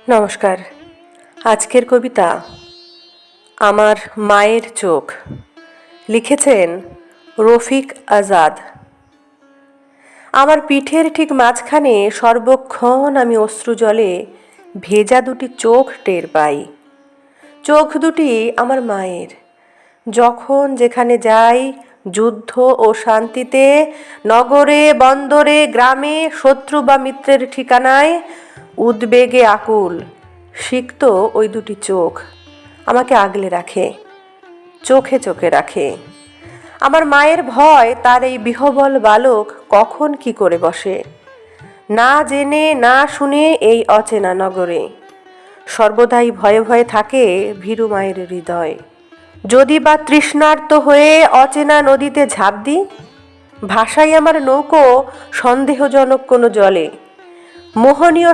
নমস্কার। আজকের কবিতা আমার মায়ের চোখ, লিখেছেন রফিক আজাদ। আমার পিঠের ঠিক মাঝখানে সর্বক্ষণ আমি অশ্রুজলে ভেজা দুটি চোখ টের পাই। চোখ দুটি আমার মায়ের। যখন যেখানে যাই, যুদ্ধ ও শান্তিতে, নগরে বন্দরে গ্রামে, শত্রু বা মিত্রের ঠিকানায়, উদ্বেগে আকুল সিক্ত ওই দুটি চোখ আমাকে আগলে রাখে, চোখে চোখে রাখে। আমার মায়ের ভয় তার এই বিহবল বালক কখন কি করে বসে, না জেনে না শুনে এই অচেনা নগরে। সর্বদাই ভয়ে ভয়ে থাকে ভীরু মায়ের হৃদয়। যদি বা তৃষ্ণার্ত হয়ে অচেনা নদীতে ঝাঁপ দিই, ভাষাই আমার নৌকো সন্দেহজনক কোনো জলে। মোহনীয়